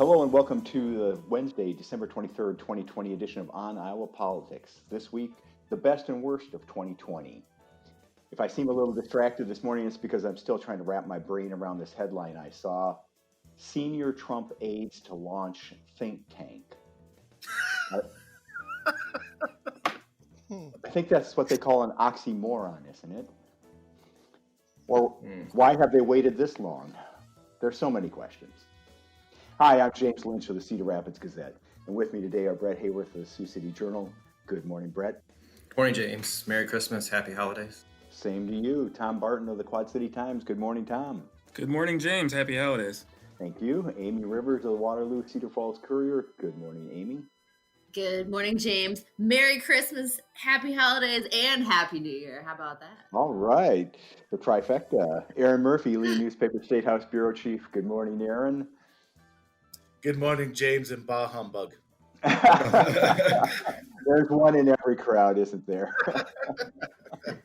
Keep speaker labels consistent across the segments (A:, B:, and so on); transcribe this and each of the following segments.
A: Hello and welcome to the Wednesday, December 23rd, 2020 edition of On Iowa Politics. This week, the best and worst of 2020. If I seem a little distracted this morning, it's because I'm still trying to wrap my brain around this headline I saw. Senior Trump aides to launch think tank. I think that's what they call an oxymoron, isn't it? Or why have they waited this long? There's so many questions. Hi, I'm James Lynch of the Cedar Rapids Gazette, and with me today are Bret Hayworth of the Sioux City Journal. Good morning, Bret.
B: Good morning, James. Merry Christmas. Happy holidays.
A: Same to you. Tom Barton of the Quad City Times. Good morning, Tom.
C: Good morning, James. Happy holidays.
A: Thank you. Amie Rivers of the Waterloo Cedar Falls Courier. Good morning, Amie.
D: Good morning, James. Merry Christmas, Happy Holidays, and Happy New Year. How about that?
A: All right. The trifecta. Erin Murphy, lead Newspapers Statehouse Bureau Chief. Good morning, Erin.
E: Good morning, James, and bah humbug.
A: There's one in every crowd, isn't there?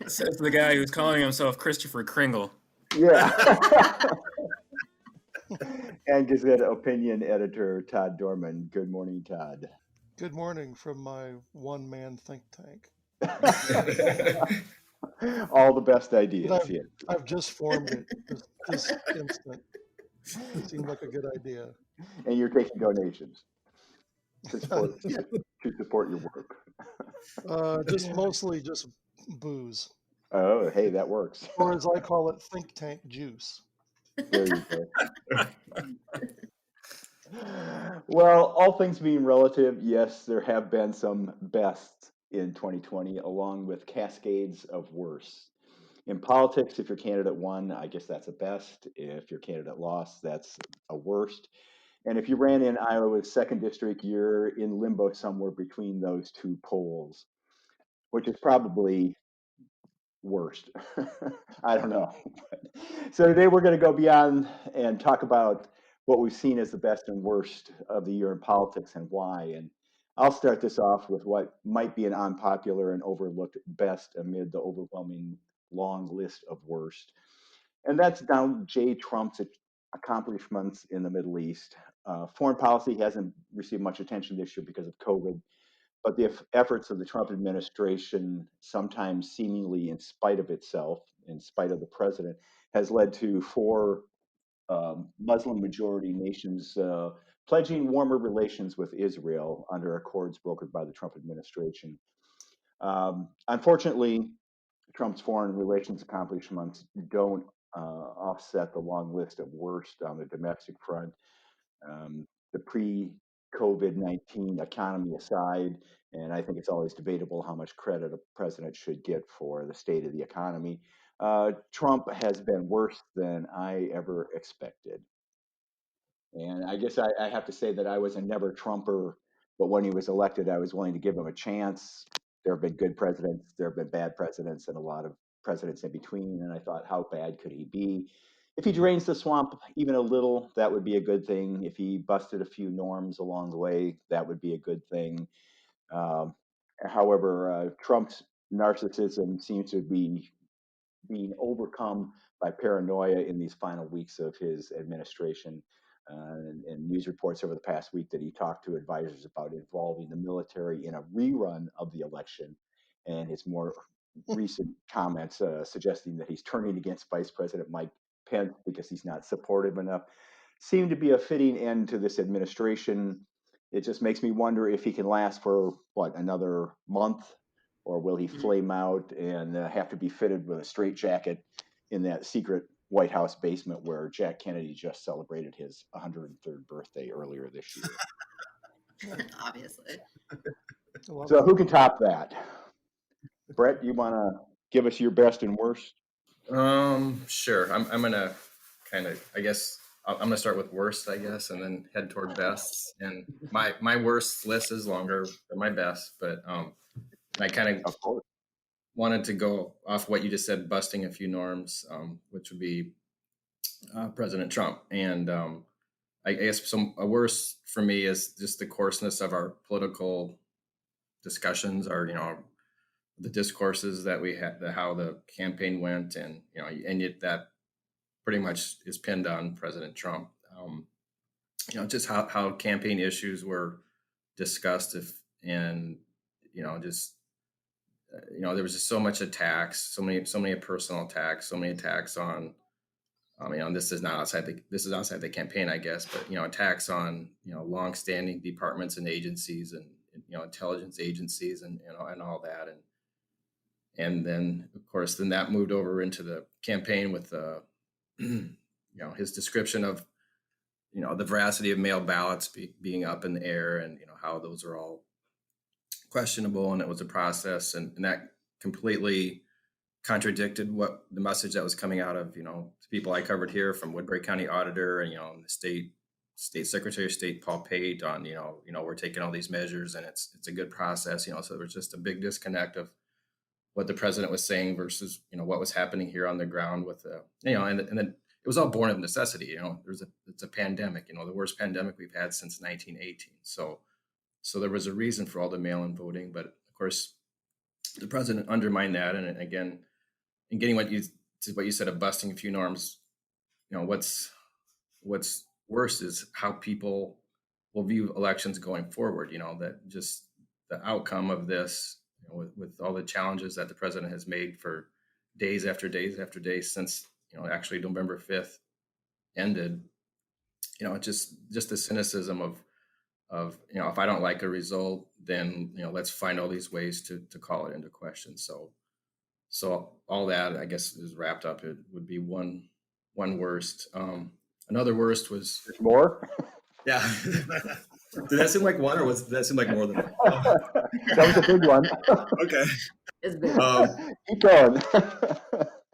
C: Says the guy who's calling himself Christopher Kringle.
A: Yeah. And Gazette opinion editor Todd Dorman. Good morning, Todd.
F: Good morning from my one-man think tank.
A: All the best ideas.
F: I've just formed it this instant. It seemed like a good idea.
A: And you're taking donations to support your work.
F: Mostly just booze.
A: Oh, hey, that works.
F: Or as I call it, think tank juice.
A: There you go. Well, all things being relative, yes, there have been some bests in 2020, along with cascades of worse. In politics, if your candidate won, I guess that's a best. If your candidate lost, that's a worst. And if you ran in Iowa's 2nd district, you're in limbo somewhere between those two poles, which is probably worst. I don't know. So today we're going to go beyond and talk about what we've seen as the best and worst of the year in politics and why. And I'll start this off with what might be an unpopular and overlooked best amid the overwhelming long list of worst. And that's Donald J. Trump's accomplishments in the Middle East. Foreign policy hasn't received much attention this year because of COVID, but the efforts of the Trump administration, sometimes seemingly in spite of itself, in spite of the president, has led to 4 Muslim-majority nations pledging warmer relations with Israel under accords brokered by the Trump administration. Unfortunately, Trump's foreign relations accomplishments don't offset the long list of worst on the domestic front. The pre-COVID-19 economy aside, and I think it's always debatable how much credit a president should get for the state of the economy, Trump has been worse than I ever expected. And I guess I have to say that I was a never Trumper, but when he was elected, I was willing to give him a chance. There have been good presidents, there have been bad presidents, and a lot of presidents in between. And I thought, how bad could he be? If he drains the swamp even a little, that would be a good thing. If he busted a few norms along the way, that would be a good thing. However, Trump's narcissism seems to be being overcome by paranoia in these final weeks of his administration. And news reports over the past week that he talked to advisors about involving the military in a rerun of the election, and his more recent comments suggesting that he's turning against Vice President Mike Pence because he's not supportive enough seem to be a fitting end to this administration. It just makes me wonder if he can last for, another month, or will he flame out and have to be fitted with a straitjacket in that secret White House basement where Jack Kennedy just celebrated his 103rd birthday earlier this year.
D: Obviously.
A: So who can top that? Bret, you want to give us your best and worst?
B: Sure. I'm gonna I'm gonna start with worst, I guess, and then head toward best. And my worst list is longer than my best, but I kind of wanted to go off what you just said, busting a few norms, which would be President Trump. And I guess a worse for me is just the coarseness of our political discussions, or the discourses that we had, how the campaign went, and and yet that pretty much is pinned on President Trump. just how campaign issues were discussed, and just there was just so much attacks, so many personal attacks, so many attacks on this is not this is outside the campaign, I guess, but attacks on long-standing departments and agencies, and intelligence agencies, and all that, and then of course that moved over into the campaign with his description of the veracity of mail ballots being up in the air, and how those are all questionable, and it was a process, and that completely contradicted what the message that was coming out of the people I covered here, from Woodbury County Auditor and the state Secretary of State Paul Pate on we're taking all these measures and it's a good process, so there was just a big disconnect of what the president was saying versus what was happening here on the ground with and then it was all born of necessity. It's a pandemic, the worst pandemic we've had since 1918. So there was a reason for all the mail-in voting, but of course the president undermined that. And again, in getting what you said of busting a few norms, what's worse is how people will view elections going forward. That just the outcome of this, with all the challenges that the president has made for days after days after days since actually November 5th ended. Just the cynicism of if I don't like a result, then let's find all these ways to call it into question. So all that, I guess, is wrapped up. It would be one worst. Another worst was
A: More?
B: Yeah. Did that seem like one, or did that seem like more than one?
A: That was a big one.
B: Okay.
D: It's big.
A: Keep going.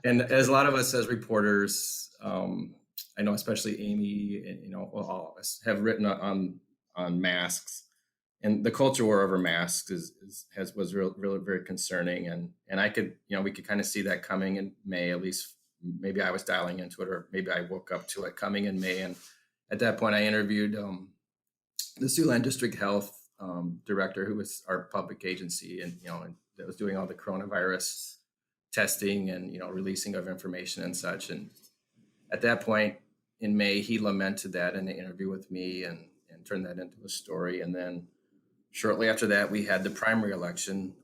B: And as a lot of us as reporters, I know especially Amie and all of us have written on masks, and the culture war over masks was really very concerning, and I could we could kind of see that coming in May. At least maybe I was dialing into it, or maybe I woke up to it coming in May. And at that point, I interviewed the Siouxland District Health director, who was our public agency, and and that was doing all the coronavirus testing and releasing of information and such. And at that point in May, he lamented that in an interview with me, and turned that into a story. And then shortly after that, we had the primary election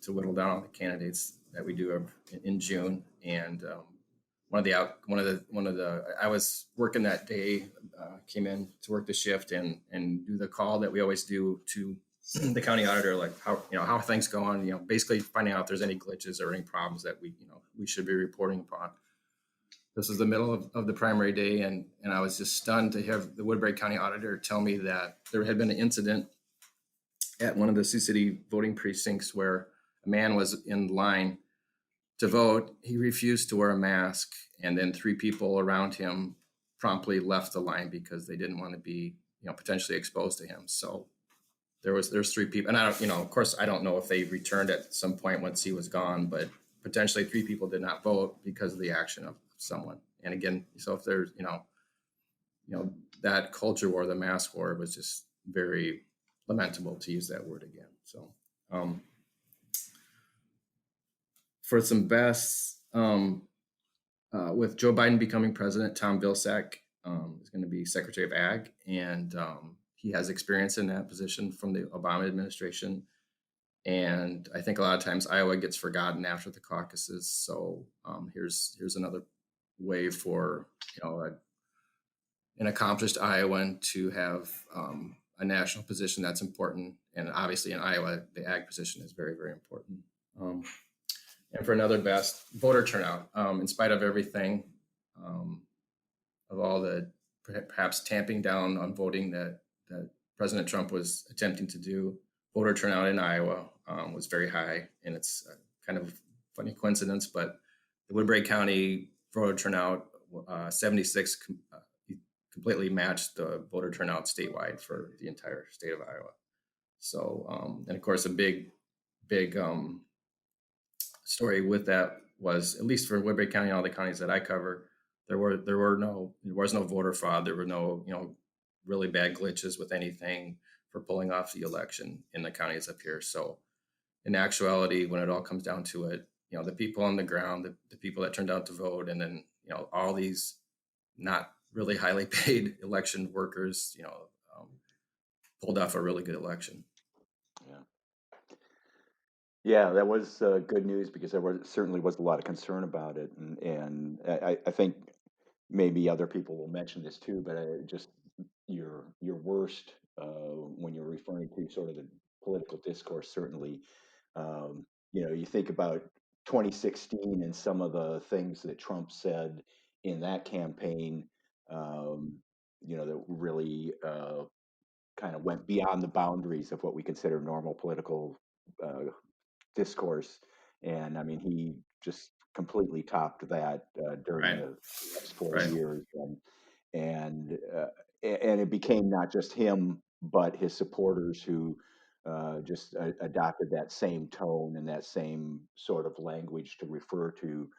B: to whittle down all the candidates that we do in June. And I was working that day, came in to work the shift and do the call that we always do to the county auditor, like how are things going, basically finding out if there's any glitches or any problems that we should be reporting upon. This was the middle of the primary day, and I was just stunned to have the Woodbury County Auditor tell me that there had been an incident at one of the Sioux City voting precincts where a man was in line to vote. He refused to wear a mask, and then 3 people around him promptly left the line because they didn't want to be potentially exposed to him. So there's 3 people, and I don't of course I don't know if they returned at some point once he was gone, but potentially 3 people did not vote because of the action of someone. And again, so if there's that culture war, the mask war, was just very lamentable, to use that word again. So for some bests, with Joe Biden becoming president, Tom Vilsack is going to be Secretary of Ag, and he has experience in that position from the Obama administration. And I think a lot of times Iowa gets forgotten after the caucuses. So here's another way for an accomplished Iowan to have a national position that's important. And obviously in Iowa, the ag position is very, very important. And for another best, voter turnout. In spite of everything, of all the perhaps tamping down on voting that President Trump was attempting to do, voter turnout in Iowa was very high. And it's kind of a funny coincidence, but the Woodbury County voter turnout, 76 completely matched the voter turnout statewide for the entire state of Iowa. So, and of course, a big story with that was, at least for Woodbury County and all the counties that I cover, there was no voter fraud. There were no really bad glitches with anything for pulling off the election in the counties up here. So in actuality, when it all comes down to it, the people on the ground, the people that turned out to vote, and then all these not really highly paid election workers, pulled off a really good election.
A: Yeah, that was good news because there certainly was a lot of concern about it, and I think maybe other people will mention this too, but just your worst when you're referring to sort of the political discourse, certainly, you think about 2016 and some of the things that Trump said in that campaign, that really kind of went beyond the boundaries of what we consider normal political discourse. And I mean, he just completely topped that during
B: Right.
A: the next 4
B: Right.
A: years. And it became not just him, but his supporters who just adopted that same tone and that same sort of language to refer to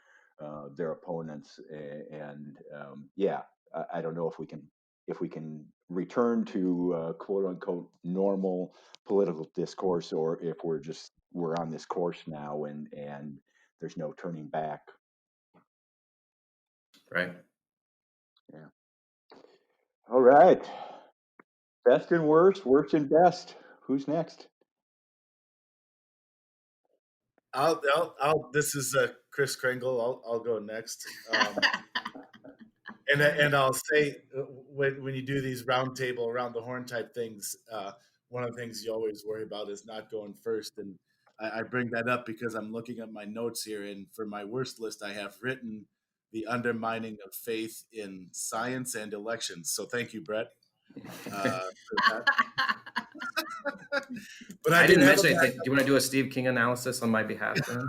A: their opponents. Yeah, I don't know if we can return to quote unquote normal political discourse, or if we're on this course now and there's no turning back.
B: Right.
A: Yeah. All right. Best and worst, worst and best. Who's next?
E: This is Chris Kringle. I'll go next. And I'll say when you do these roundtable around the horn type things, one of the things you always worry about is not going first. And I bring that up because I'm looking at my notes here, and for my worst list, I have written the undermining of faith in science and elections. So thank you, Bret. But
B: I didn't mention anything. Do you want to do a Steve King analysis on my behalf then?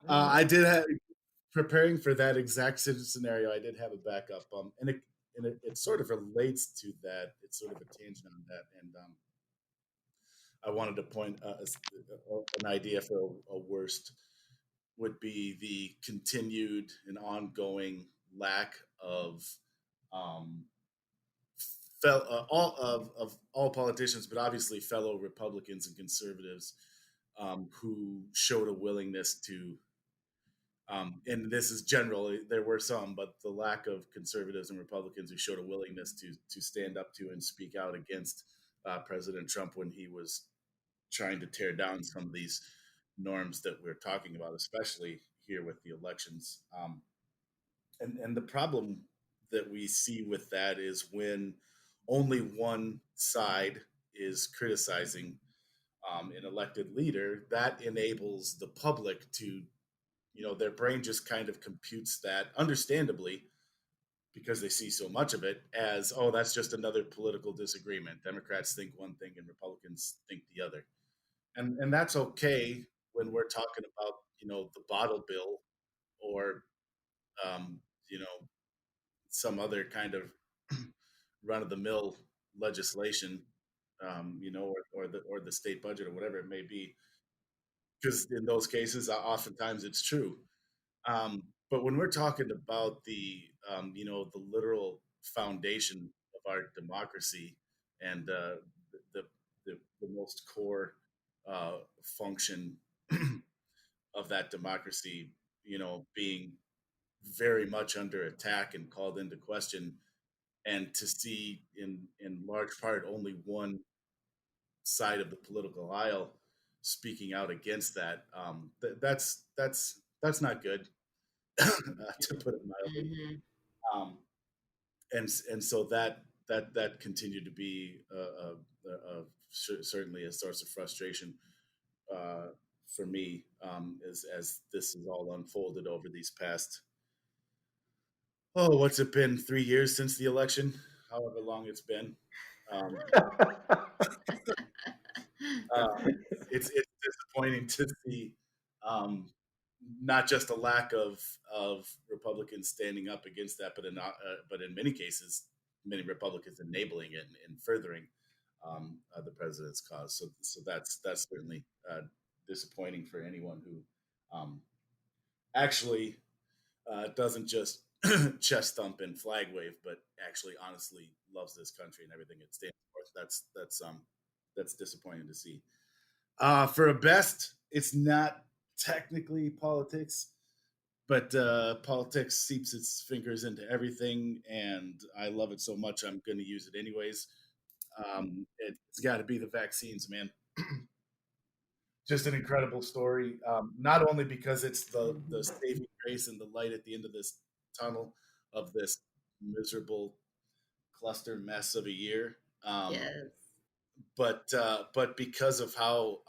E: I did have, preparing for that exact scenario, I did have a backup, and it sort of relates to that. It's sort of a tangent on that, and I wanted to point an idea for a worst would be the continued and ongoing lack of all politicians, but obviously fellow Republicans and conservatives who showed a willingness to. And this is general. There were some, but the lack of conservatives and Republicans who showed a willingness to stand up to and speak out against President Trump when he was trying to tear down some of these norms that we're talking about, especially here with the elections. And the problem that we see with that is when only one side is criticizing an elected leader, that enables the public to, their brain just kind of computes that, understandably, because they see so much of it, as, oh, that's just another political disagreement. Democrats think one thing and Republicans think the other. And that's okay when we're talking about, the bottle bill or, some other kind of run-of-the-mill legislation, or the state budget or whatever it may be, because in those cases, oftentimes it's true. But when we're talking about the literal foundation of our democracy and the most core function of that democracy, being very much under attack and called into question, and to see in large part only one side of the political aisle speaking out against that, that's not good, to put it mildly. And so that continued to be certainly a source of frustration for me, as this has all unfolded over these past, what's it been, 3 years since the election, however long it's been. It's disappointing to see not just a lack of Republicans standing up against that, but in many cases, many Republicans enabling it and furthering the president's cause. So that's certainly disappointing for anyone who actually doesn't just chest thump and flag wave, but actually honestly loves this country and everything it stands for. That's disappointing to see. For a best, it's not technically politics, but politics seeps its fingers into everything, and I love it so much I'm going to use it anyways. It's got to be the vaccines, man. Just an incredible story. Not only because it's the saving grace and the light at the end of this tunnel of this miserable cluster mess of a year,
D: Yes.
E: but because of how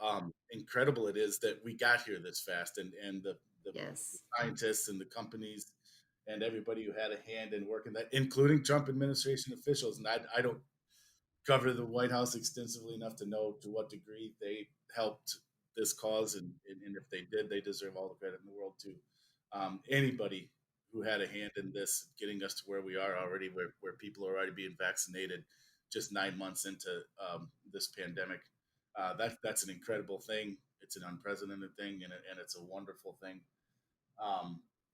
E: incredible it is that we got here this fast, and the
D: Yes.
E: scientists and the companies and everybody who had a hand in working that, including Trump administration officials. And I don't cover the White House extensively enough to know to what degree they helped this cause, and if they did, they deserve all the credit in the world too. Anybody who had a hand in this getting us to where we are already, where people are already being vaccinated just 9 months into this pandemic, that's an incredible thing. It's an unprecedented thing, and it's a wonderful thing.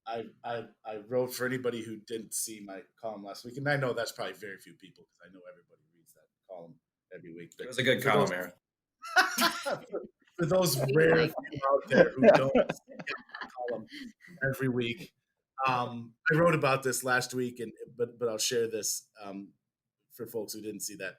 E: I wrote for anybody who didn't see my column last week, and I know that's probably very few people because I know everybody reads that column every week.
B: It was a good column, Aaron.
E: For those rare people out there who don't see that column every week, I wrote about this last week, but I'll share this for folks who didn't see that.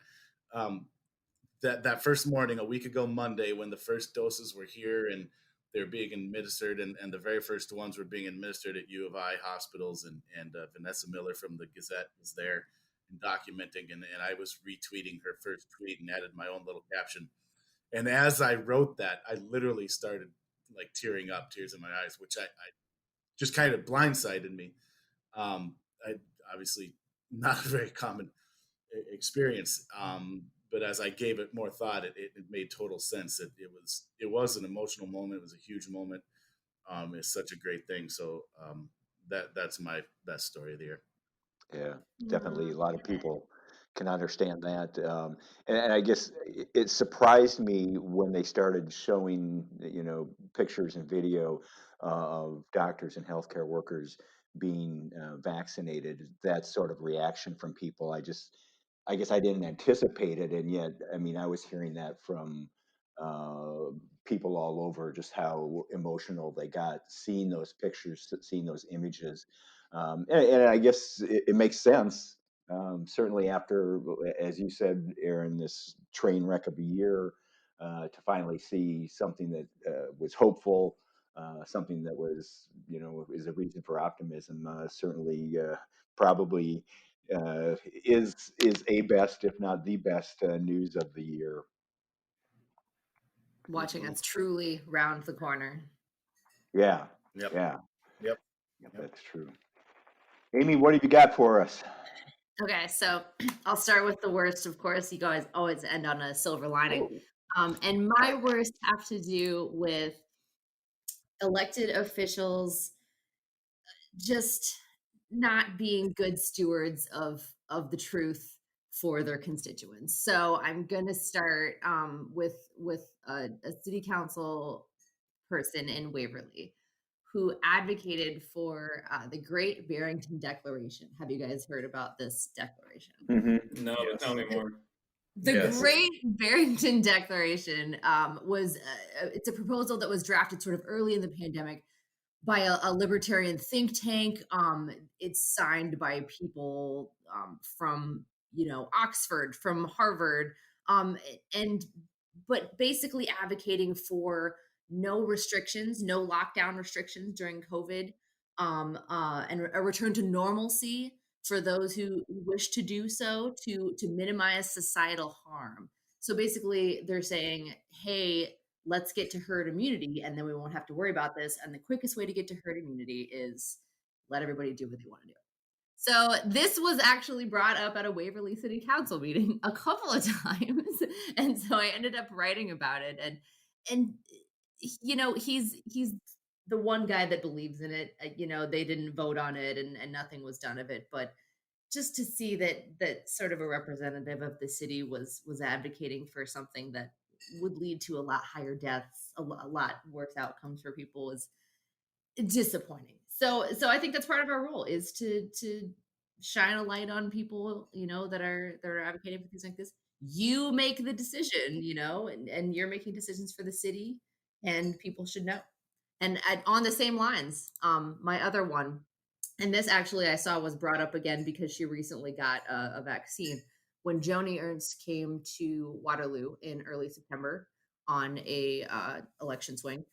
E: That first morning, a week ago Monday, when the first doses were here and they're being administered, and the very first ones were being administered at U of I hospitals, and Vanessa Miller from the Gazette was there and documenting, and I was retweeting her first tweet and added my own little caption. And as I wrote that, I literally started like tearing up, tears in my eyes, which I just kind of blindsided me. I obviously not a very common experience, but as I gave it more thought, it made total sense. It was an emotional moment. It was a huge moment. It's such a great thing. So that's my best story of the year.
A: Yeah, definitely. A lot of people can understand that. And I guess it surprised me when they started showing, pictures and video of doctors and healthcare workers being vaccinated. That sort of reaction from people. I guess I didn't anticipate it. And yet, I mean, I was hearing that from people all over, just how emotional they got seeing those pictures, seeing those images. And I guess it makes sense. Certainly after, as you said, Aaron, this train wreck of a year, to finally see something that was hopeful, something that was, is a reason for optimism. Certainly, probably is a best, if not the best, news of the year.
D: Watching us truly round the corner.
A: Yeah.
E: Yep.
A: Yeah.
E: Yep.
A: That's true. Amie, what have you got for us?
D: Okay, so I'll start with the worst, of course. You guys always end on a silver lining. And my worst have to do with elected officials just not being good stewards of the truth for their constituents. So I'm going to start with a city council person in Waverly who advocated for the Great Barrington Declaration. Have you guys heard about this declaration?
A: Mm-hmm.
C: No, but tell me more.
D: The
B: Yes.
D: Great Barrington Declaration was it's a proposal that was drafted sort of early in the pandemic by a libertarian think tank. It's signed by people from Oxford, from Harvard, but basically advocating for no restrictions, no lockdown restrictions during COVID, and a return to normalcy for those who wish to do so to minimize societal harm. So basically, they're saying, hey, let's get to herd immunity, and then we won't have to worry about this. And the quickest way to get to herd immunity is let everybody do what they want to do. So this was actually brought up at a Waverly City Council meeting a couple of times. And so I ended up writing about it. And he's the one guy that believes in it. They didn't vote on it and nothing was done of it. But just to see that sort of a representative of the city was advocating for something that would lead to a lot higher deaths, a lot worse outcomes for people is disappointing. So I think that's part of our role is to shine a light on people, that are advocating for things like this. You make the decision, and you're making decisions for the city, and people should know. And on the same lines, my other one, and this actually I saw was brought up again because she recently got a vaccine. When Joni Ernst came to Waterloo in early September on a election swing,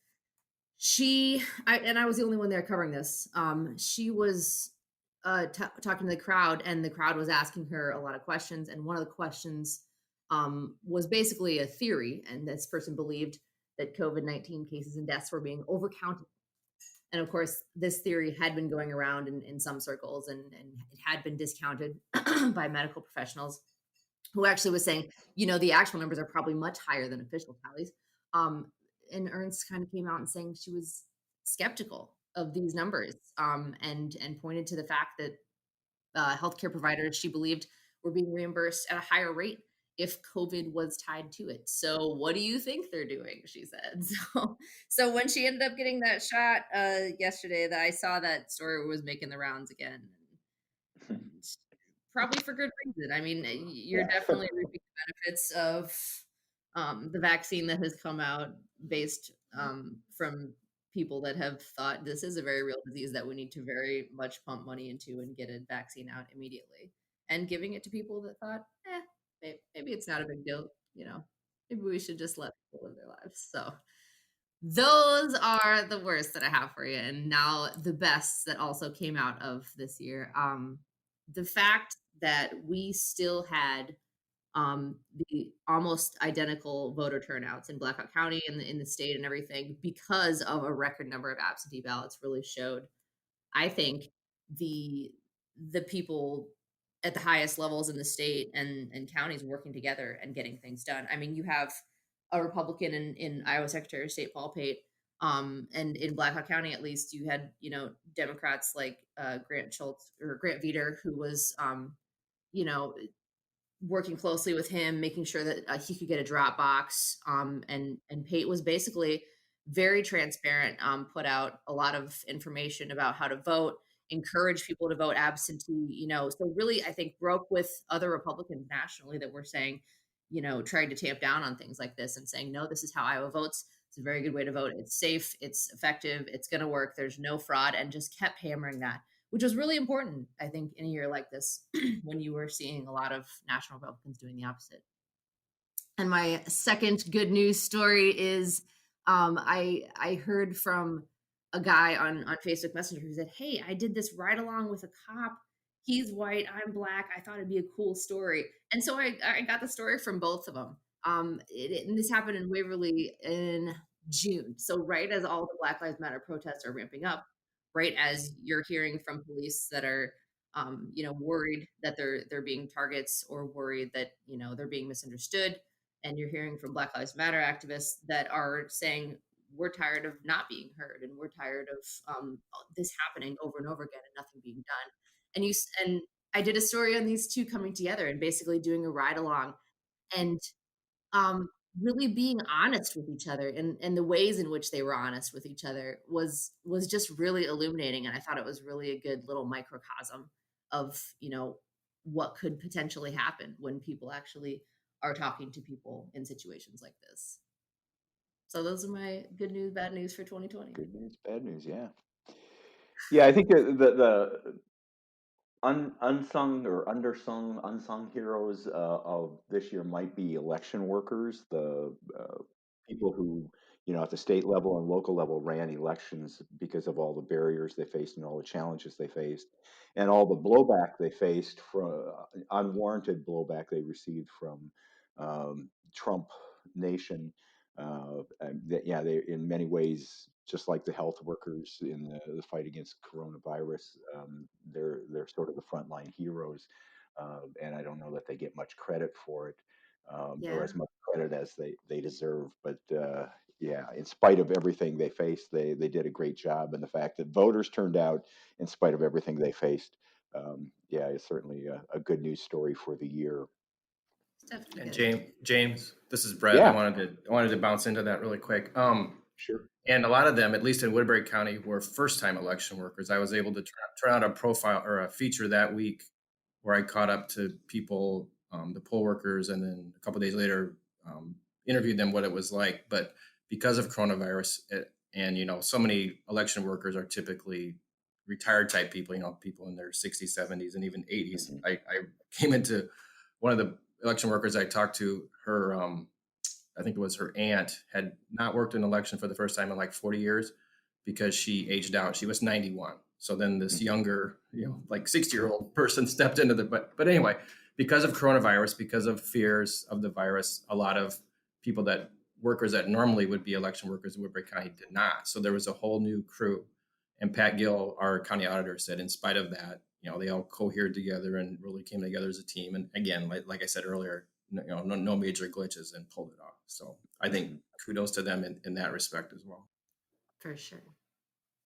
D: I was the only one there covering this. She was talking to the crowd, and the crowd was asking her a lot of questions. And one of the questions was basically a theory, and this person believed that COVID-19 cases and deaths were being overcounted. And of course, this theory had been going around in some circles, and it had been discounted by medical professionals who actually was saying, the actual numbers are probably much higher than official tallies. And Ernst kind of came out and saying she was skeptical of these numbers, and pointed to the fact that healthcare providers, she believed, were being reimbursed at a higher rate if COVID was tied to it. So what do you think they're doing? She said. So when she ended up getting that shot yesterday, that I saw that story was making the rounds again. And probably for good reason. I mean, you're
A: Yeah.
D: definitely reaping the benefits of the vaccine that has come out based from people that have thought this is a very real disease that we need to very much pump money into and get a vaccine out immediately. And giving it to people that thought, maybe it's not a big deal, maybe we should just let people live their lives. So those are the worst that I have for you. And now the best that also came out of this year. The fact that we still had the almost identical voter turnouts in Blackhawk County and in the state and everything because of a record number of absentee ballots really showed, I think, the people at the highest levels in the state and counties working together and getting things done. I mean, you have a Republican in Iowa Secretary of State Paul Pate, and in Blackhawk County, at least, you had Democrats like Grant Schultz or Grant Veeder, who was you know working closely with him, making sure that he could get a drop box. And Pate was basically very transparent, put out a lot of information about how to vote, encourage people to vote absentee, so really, I think, broke with other Republicans nationally that were saying, trying to tamp down on things like this and saying, no, this is how Iowa votes. It's a very good way to vote. It's safe. It's effective. It's going to work. There's no fraud, and just kept hammering that, which was really important, I think, in a year like this when you were seeing a lot of national Republicans doing the opposite. And my second good news story is I heard from a guy on Facebook Messenger who said, hey, I did this ride along with a cop. He's white, I'm black. I thought it'd be a cool story. And so I got the story from both of them. And this happened in Waverly in June. So right as all the Black Lives Matter protests are ramping up, right as you're hearing from police that are worried that they're being targets, or worried that they're being misunderstood, and you're hearing from Black Lives Matter activists that are saying, we're tired of not being heard, and we're tired of this happening over and over again and nothing being done. And I did a story on these two coming together and basically doing a ride along, and really being honest with each other, and the ways in which they were honest with each other was just really illuminating. And I thought it was really a good little microcosm of what could potentially happen when people actually are talking to people in situations like this. So those are my good news, bad news for 2020.
A: Good news, bad news, yeah. Yeah, I think the unsung heroes of this year might be election workers, the people who, at the state level and local level ran elections because of all the barriers they faced and all the challenges they faced, and all the blowback they faced from unwarranted blowback they received from Trump Nation. Yeah, they in many ways, just like the health workers in the fight against coronavirus, they're sort of the frontline heroes, and I don't know that they get much credit for it, or as much credit as they deserve. But yeah, in spite of everything they faced, they did a great job, and the fact that voters turned out in spite of everything they faced, yeah, is certainly a good news story for the year.
B: And James, this is Bret.
A: Yeah.
B: I wanted to bounce into that really quick.
A: Sure.
B: And a lot of them, at least in Woodbury County, were first-time election workers. I was able to turn out a profile or a feature that week where I caught up to people, the poll workers, and then a couple of days later interviewed them what it was like. But because of coronavirus, And, so many election workers are typically retired type people, people in their 60s, 70s, and even 80s. I came into one of the election workers I talked to, her, I think it was her aunt, had not worked in an election for the first time in like 40 years because she aged out. She was 91. So then this younger, like 60-year-old person stepped into but anyway, because of coronavirus, because of fears of the virus, a lot of workers that normally would be election workers in Woodbury County did not. So there was a whole new crew. And Pat Gill, our county auditor, said in spite of that, they all cohered together and really came together as a team. And again, like I said earlier, no major glitches, and pulled it off. So I think kudos to them in that respect as well.
D: For sure.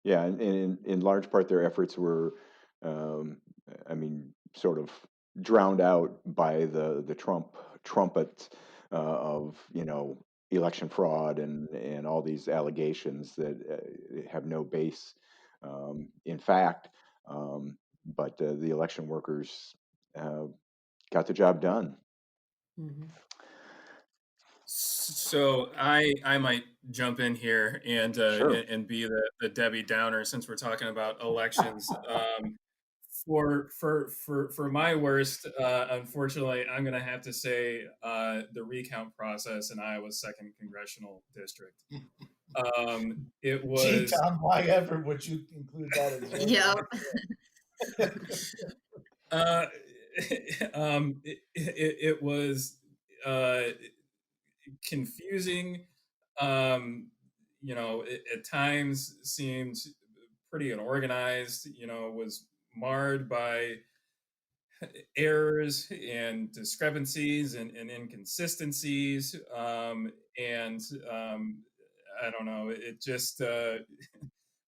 A: Yeah, and in large part, their efforts were, sort of drowned out by the trumpet of election fraud and all these allegations that have no base in fact. But the election workers got the job done.
D: Mm-hmm.
C: So I might jump in here and
A: Sure.
C: and be the Debbie Downer, since we're talking about elections. For my worst, unfortunately, I'm going to have to say the recount process in Iowa's 2nd congressional district. It
E: Gee,
C: was
E: Tom, why ever would you include that as
C: it was confusing. At times seemed pretty unorganized. Was marred by errors and discrepancies and inconsistencies. And I don't know. It just, I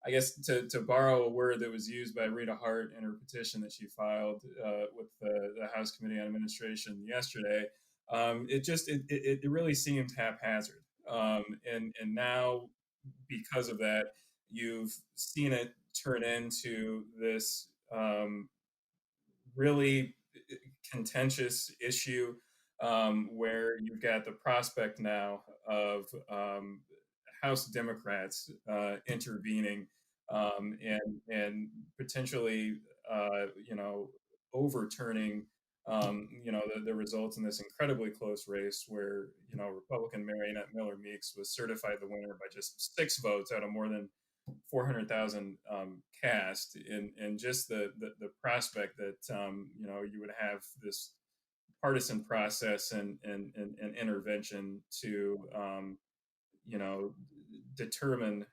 C: guess, to borrow a word that was used by Rita Hart in her petition that she filed with the House Committee on Administration yesterday, it really seemed haphazard. And now, because of that, you've seen it turn into this really contentious issue where you've got the prospect now of House Democrats intervening and potentially, overturning, the results in this incredibly close race where, Republican Marionette Miller Meeks was certified the winner by just 6 votes out of more than 400,000 cast, and just the prospect that, you would have this partisan process and intervention to, determine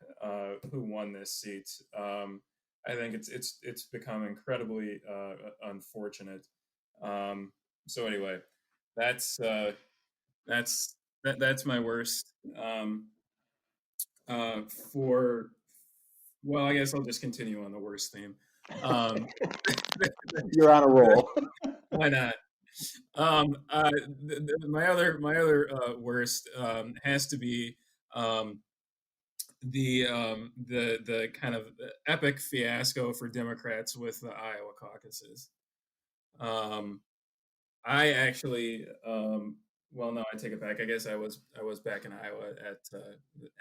C: who won this seat. I think it's become incredibly unfortunate. So anyway, that's my worst. Well, I guess I'll just continue on the worst theme.
A: You're on a roll.
C: Why not? My other worst has to be the kind of epic fiasco for Democrats with the Iowa caucuses. I actually, well, no, I take it back. I guess I was back in Iowa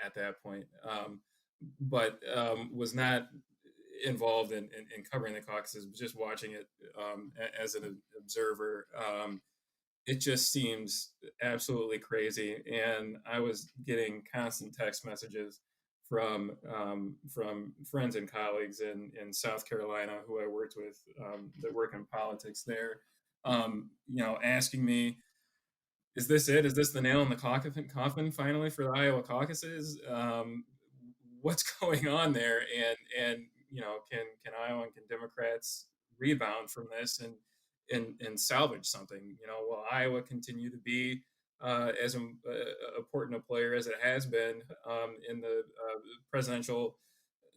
C: at that point, but was not involved in covering the caucuses, but just watching it as an observer. It just seems absolutely crazy, and I was getting constant text messages from friends and colleagues in South Carolina who I worked with that work in politics there, asking me, is this it? Is this the nail in the coffin finally for the Iowa caucuses? What's going on there? And can Iowa and can Democrats rebound from this and salvage something? Will Iowa continue to be as important a player as it has been in the presidential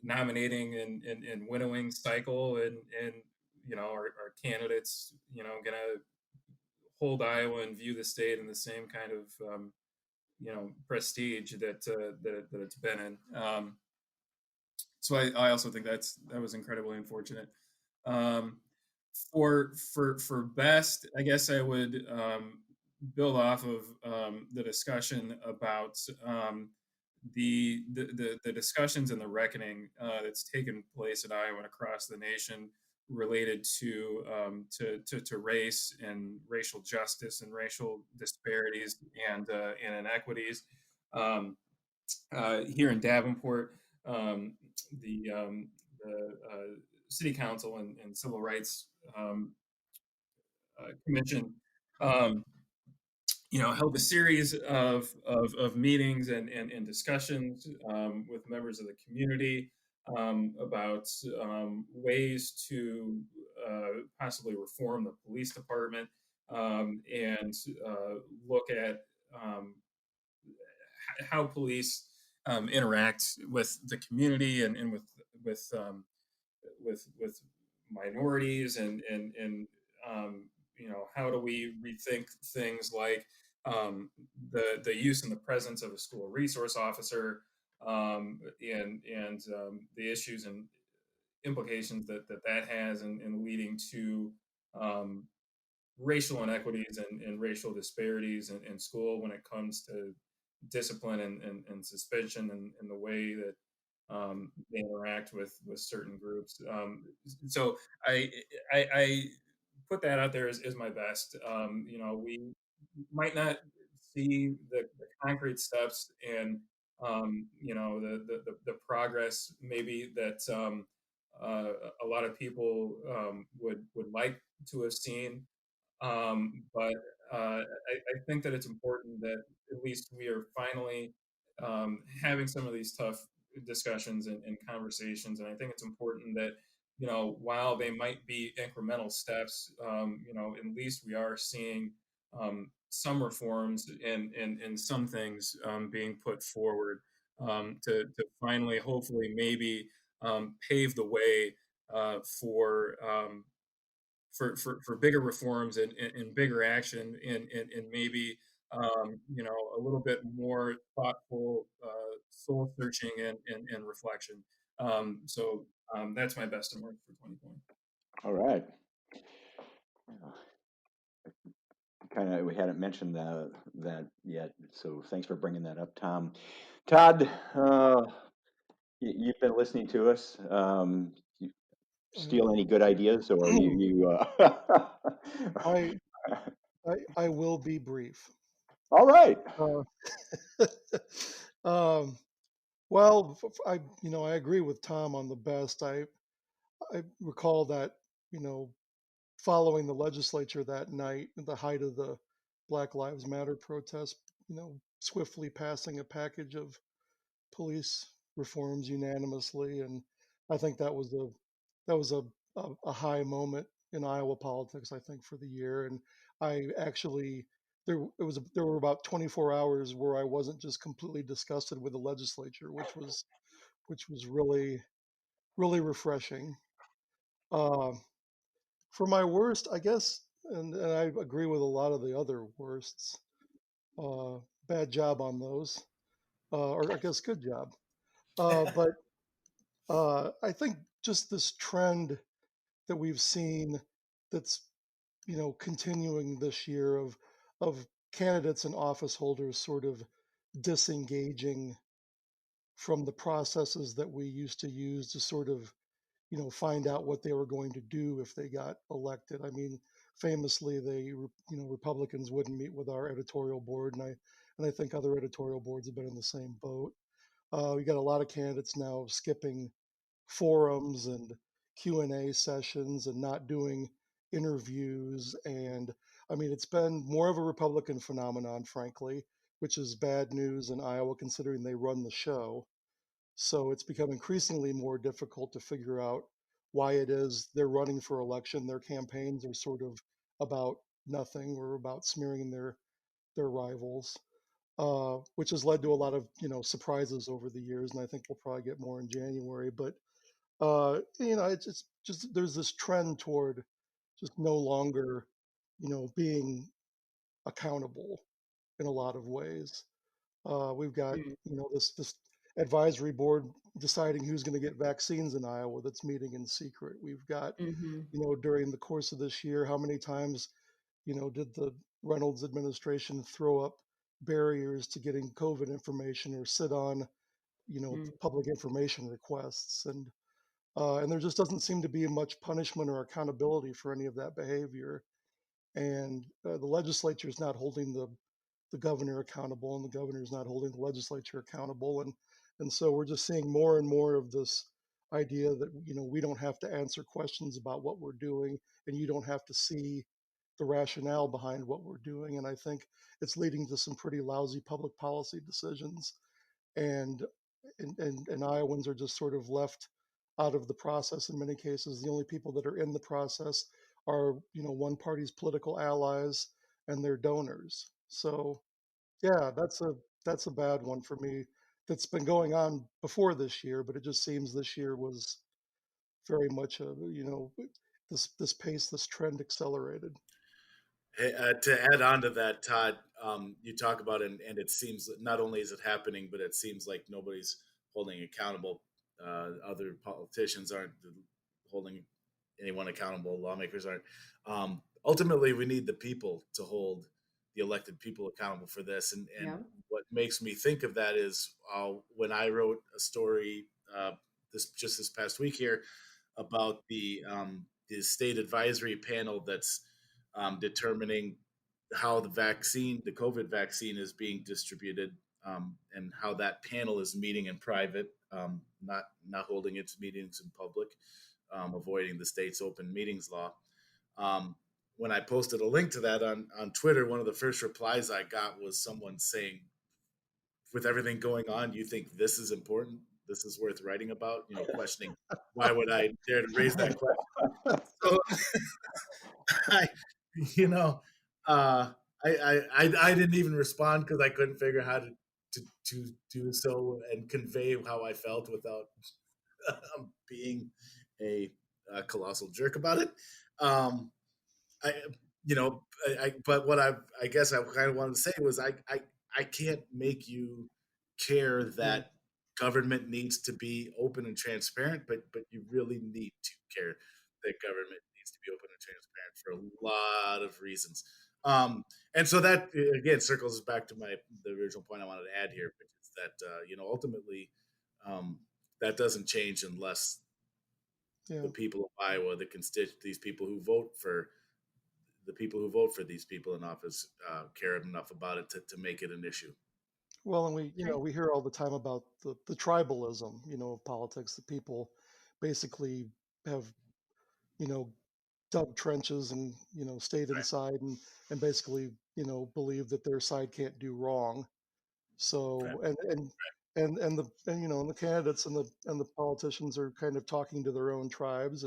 C: nominating and winnowing cycle? And our candidates, going to hold Iowa and view the state in the same kind of prestige that it's been in. So I also think that was incredibly unfortunate. For best, I guess I would build off of the discussion about the discussions and the reckoning that's taken place in Iowa and across the nation related to race and racial justice and racial disparities and inequities. Here in Davenport, the City Council and Civil Rights Commission, held a series of meetings and discussions with members of the community about ways to possibly reform the police department and look at how police interact with the community and with minorities and how do we rethink things like the use and the presence of a school resource officer and the issues and implications that has in leading to racial inequities and racial disparities in school when it comes to discipline and suspension and the way that they interact with certain groups. So I put that out there as my best. We might not see the concrete steps and the progress maybe that a lot of people would like to have seen. But I think that it's important that at least we are finally having some of these tough discussions and conversations. And I think it's important that, while they might be incremental steps, at least we are seeing some reforms and some things being put forward to finally, hopefully, maybe pave the way for bigger reforms and bigger action and maybe a little bit more thoughtful soul searching and reflection. So that's my best and worst for 2020.
A: All right. We hadn't mentioned that yet, so thanks for bringing that up, Tom. Todd, you've been listening to us. You steal any good ideas, or you?
F: I will be brief.
A: All right.
F: Well, I agree with Tom on the best. I recall that following the legislature that night at the height of the Black Lives Matter protest, swiftly passing a package of police reforms unanimously, and I think that was a high moment in Iowa politics, I think, for the year. And I actually there were about 24 hours where I wasn't just completely disgusted with the legislature, which was really refreshing. Uh, for my worst, I guess, and I agree with a lot of the other worsts. Bad job on those, or I guess good job. But I think just this trend that we've seen that's continuing this year of candidates and office holders sort of disengaging from the processes that we used to use to sort of find out what they were going to do if they got elected. I mean, famously, Republicans wouldn't meet with our editorial board, and I think other editorial boards have been in the same boat. We got a lot of candidates now skipping forums and Q&A sessions and not doing interviews. And I mean, it's been more of a Republican phenomenon, frankly, which is bad news in Iowa considering they run the show. So it's become increasingly more difficult to figure out why it is they're running for election. Their campaigns are sort of about nothing or about smearing their rivals, which has led to a lot of surprises over the years. And I think we'll probably get more in January. But it's just there's this trend toward just no longer being accountable in a lot of ways. We've got this advisory board deciding who's going to get vaccines in Iowa that's meeting in secret. We've got during the course of this year, how many times did the Reynolds administration throw up barriers to getting COVID information or sit on,
D: Mm.
F: public information requests, and there just doesn't seem to be much punishment or accountability for any of that behavior. And the legislature is not holding the governor accountable, and the governor is not holding the legislature accountable, and so we're just seeing more and more of this idea that we don't have to answer questions about what we're doing, and you don't have to see the rationale behind what we're doing. And I think it's leading to some pretty lousy public policy decisions, and and Iowans are just sort of left out of the process in many cases. The only people that are in the process are one party's political allies and their donors. So yeah, that's a bad one for me. That's been going on before this year, but it just seems this year was very much this pace, this trend accelerated.
E: Hey, to add on to that, Todd, you talk about it, and it seems that not only is it happening, but it seems like nobody's holding accountable. Other politicians aren't holding anyone accountable. Lawmakers aren't. Ultimately, we need the people to hold the elected people accountable for this. And
D: Yeah.
E: what makes me think of that is when I wrote a story this past week here about the state advisory panel that's determining how the COVID vaccine is being distributed, and how that panel is meeting in private, not holding its meetings in public, avoiding the state's open meetings law. When I posted a link to that on Twitter, one of the first replies I got was someone saying, with everything going on, you think this is important? This is worth writing about? Questioning why would I dare to raise that question? So I, you know, uh, I didn't even respond because I couldn't figure how to do so and convey how I felt without being a colossal jerk about it. Um, I, but what I guess I kind of wanted to say was I can't make you care
F: Yeah.
E: that government needs to be open and transparent, but you really need to care that government needs to be open and transparent for a lot of reasons. And so that again circles back to the original point I wanted to add here, which is that ultimately that doesn't change unless
F: Yeah.
E: the people of Iowa, these people who vote for the people who vote for these people in office care enough about it to make it an issue.
F: Well, and we hear all the time about the tribalism, of politics, that people basically have, you know, dug trenches and, stayed
E: Right.
F: inside and basically, believe that their side can't do wrong.
E: Right.
F: So, and the candidates and the politicians are kind of talking to their own tribes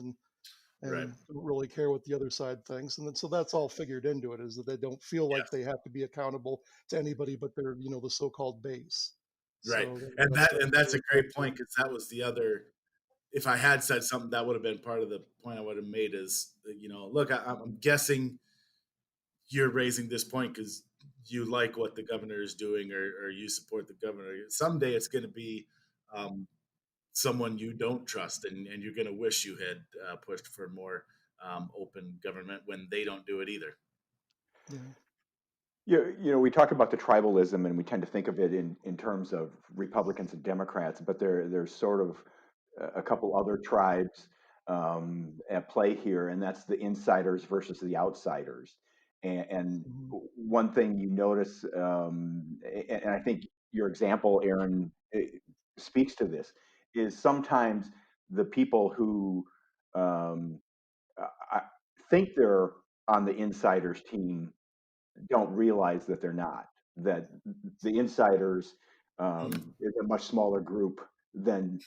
E: Right.
F: and don't really care what the other side thinks. And then, so that's all figured into it, is that they don't feel like
E: Yes.
F: they have to be accountable to anybody but their, the so-called base.
E: Right.
F: So
E: And
F: that's
E: that's a
F: really
E: great
F: helpful.
E: point, because that was the other. If I had said something, that would have been part of the point I would have made. Is look, I'm guessing you're raising this point because you like what the governor is doing, or you support the governor. Someday it's going to be um, someone you don't trust, and you're going to wish you had pushed for more open government when they don't do it either.
F: Yeah.
A: We talk about the tribalism, and we tend to think of it in terms of Republicans and Democrats, but there's sort of a couple other tribes at play here, and that's the insiders versus the outsiders. And
F: Mhm.
A: one thing you notice, and I think your example, Erin, speaks to this, is sometimes the people who um, I think they're on the insiders team don't realize that they're not. That the insiders
E: Mm.
A: is a much smaller group than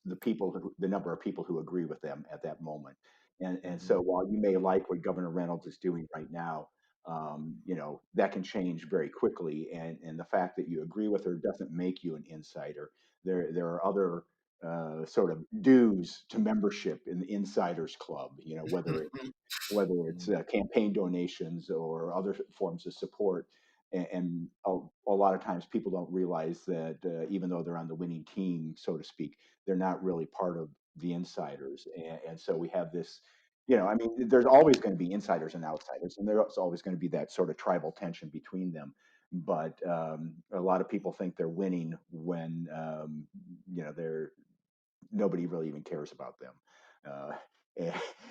A: the number of people who agree with them at that moment. And
E: Mhm.
A: so while you may like what Governor Reynolds is doing right now, that can change very quickly. And the fact that you agree with her doesn't make you an insider. There are other sort of dues to membership in the insiders club. Whether it's campaign donations or other forms of support. And a lot of times people don't realize that even though they're on the winning team, so to speak, they're not really part of the insiders. And so we have this, there's always going to be insiders and outsiders, and there's also always going to be that sort of tribal tension between them. but a lot of people think they're winning when nobody really even cares about them.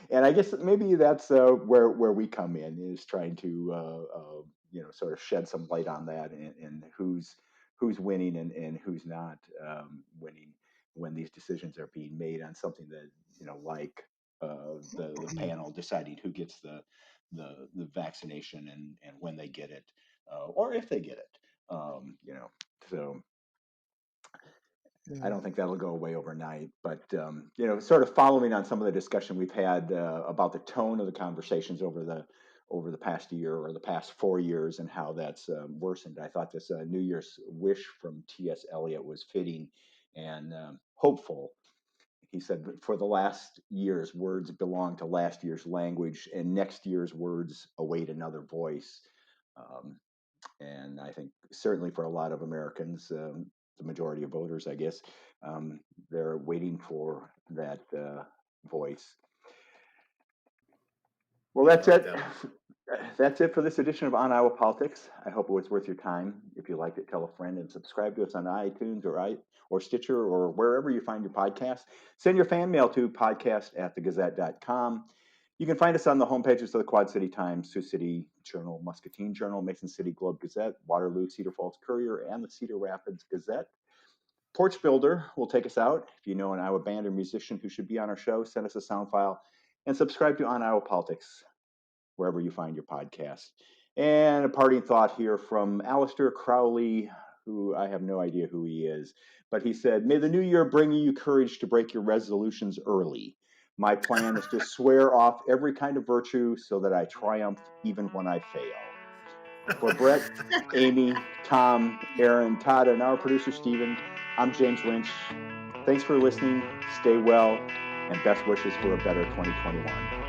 A: And I guess maybe that's where we come in, is trying to sort of shed some light on that, and who's winning and who's not winning when these decisions are being made on something that, like the panel deciding who gets the vaccination and when they get it, or if they get it. So I don't think that'll go away overnight, but sort of following on some of the discussion we've had about the tone of the conversations over the past year or the past 4 years, and how that's worsened. I thought this New Year's wish from T.S. Eliot was fitting and hopeful. He said, "For the last year's words belong to last year's language, and next year's words await another voice." And I think certainly for a lot of Americans, the majority of voters, I guess, they're waiting for that voice. Well, that's it. That's it for this edition of On Iowa Politics. I hope it was worth your time. If you liked it, tell a friend, and subscribe to us on iTunes or Stitcher or wherever you find your podcast. Send your fan mail to podcast@thegazette.com. You can find us on the homepages of the Quad City Times, Sioux City Journal, Muscatine Journal, Mason City Globe Gazette, Waterloo Cedar Falls Courier, and the Cedar Rapids Gazette. Porch Builder will take us out. If you know an Iowa band or musician who should be on our show, send us a sound file, and subscribe to On Iowa Politics wherever you find your podcast. And a parting thought here from Alistair Crowley, who I have no idea who he is, but he said, "May the new year bring you courage to break your resolutions early. My plan is to swear off every kind of virtue so that I triumph even when I fail." For Bret, Amie, Tom, Erin, Todd, and our producer, Stephen, I'm James Lynch. Thanks for listening. Stay well, and best wishes for a better 2021.